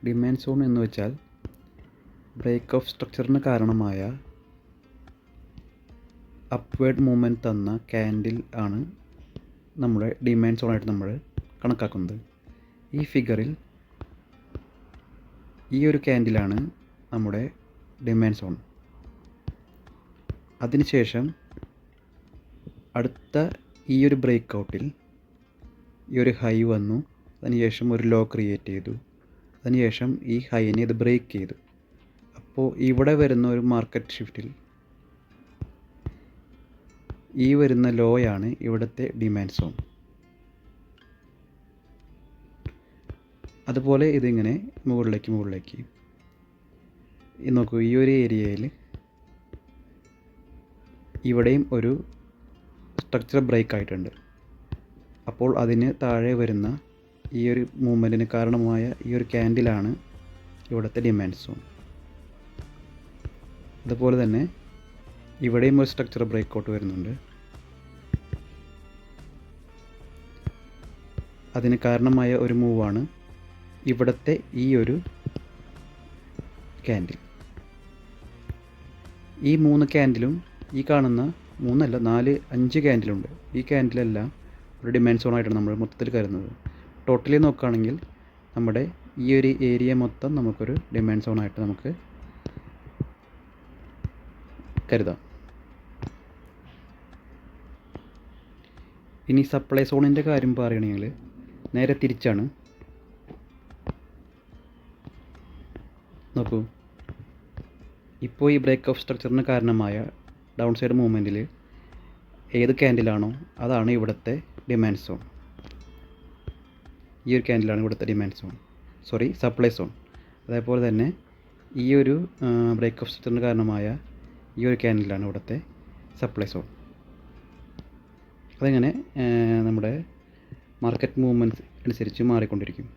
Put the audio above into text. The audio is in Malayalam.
ഡിമാൻഡ് സോൺ എന്ന് വെച്ചാൽ ബ്രേക്ക് ഓഫ് സ്ട്രക്ചറിന് കാരണമായ അപ്വേർഡ് മൂവ്മെൻറ്റ് തന്ന ക്യാൻഡിൽ ആണ് നമ്മുടെ ഡിമാൻഡ് സോണായിട്ട് നമ്മൾ കണക്കാക്കുന്നത്. ഈ ഫിഗറിൽ ഈ ഒരു ക്യാൻഡിലാണ് നമ്മുടെ ഡിമാൻഡ് സോൺ. അതിനുശേഷം അടുത്ത ഈ ഒരു ബ്രേക്ക് ഔട്ടിൽ ഈ ഒരു ഹൈ വന്നു, അതിനുശേഷം ഒരു ലോ ക്രിയേറ്റ് ചെയ്തു, അതിനുശേഷം ഈ ഹൈനെ ഇത് ബ്രേക്ക് ചെയ്തു. അപ്പോൾ ഇവിടെ വരുന്ന ഒരു മാർക്കറ്റ് ഷിഫ്റ്റിൽ ഈ വരുന്ന ലോയാണ് ഇവിടുത്തെ ഡിമാൻഡ് സോൺ. അതുപോലെ ഇതിങ്ങനെ മുകളിലേക്ക് നോക്കൂ, ഈ ഒരു ഏരിയയിൽ ഇവിടെയും ഒരു സ്ട്രക്ചർ ബ്രേക്ക് ആയിട്ടുണ്ട്. അപ്പോൾ അതിന് താഴെ വരുന്ന ഈ ഒരു മൂവ്മെൻറ്റിന് കാരണമായ ഈ ഒരു ക്യാൻഡിലാണ് ഇവിടുത്തെ ഡിമാൻഡ് സോൺ. അതുപോലെ തന്നെ ഇവിടെയും ഒരു സ്ട്രക്ചർ ബ്രേക്ക് ഔട്ട് വരുന്നുണ്ട്. അതിന് കാരണമായ ഒരു മൂവാണ് ഇവിടുത്തെ ഈ ഒരു ക്യാൻഡിൽ. ഈ 3 ക്യാൻഡിലും ഈ കാണുന്ന 3 അല്ല 4 5 ക്യാൻഡിലുണ്ട്. ഈ ക്യാൻഡിലെല്ലാം ഒരു ഡിമാൻഡ് സോണായിട്ടാണ് നമ്മൾ മൊത്തത്തിൽ കരുതുന്നത്. ടോട്ടലി നോക്കുകയാണെങ്കിൽ നമ്മുടെ ഈ ഒരു ഏരിയ മൊത്തം നമുക്കൊരു ഡിമാൻഡ് സോണായിട്ട് നമുക്ക് കരുതാം. ഇനി സപ്ലൈ സോണിൻ്റെ കാര്യം പറയുകയാണെങ്കിൽ നേരെ തിരിച്ചാണ്. നോക്കൂ, ഇപ്പോൾ ഈ ബ്രേക്ക് ഓഫ് സ്ട്രക്ചറിന് കാരണമായ ഡൗൺ സൈഡ് മൂവ്മെൻറ്റിൽ ഏത് ക്യാൻഡിലാണോ അതാണ് ഇവിടുത്തെ ഡിമാൻഡ് സോൺ. ഈ ഒരു ക്യാൻഡിലാണ് ഇവിടുത്തെ ഡിമാൻഡ് സോൺ, സപ്ലൈ സോൺ. അതേപോലെ തന്നെ ഈ ഒരു ബ്രേക്ക് ഓഫ് സ്ട്രക്ചറിന് കാരണമായ ഈ ഒരു ക്യാൻഡിലാണ് ഇവിടുത്തെ സപ്ലൈ സോൺ. അതങ്ങനെ നമ്മുടെ മാർക്കറ്റ് മൂവ്മെൻറ്റ്സ് അനുസരിച്ച് മാറിക്കൊണ്ടിരിക്കും.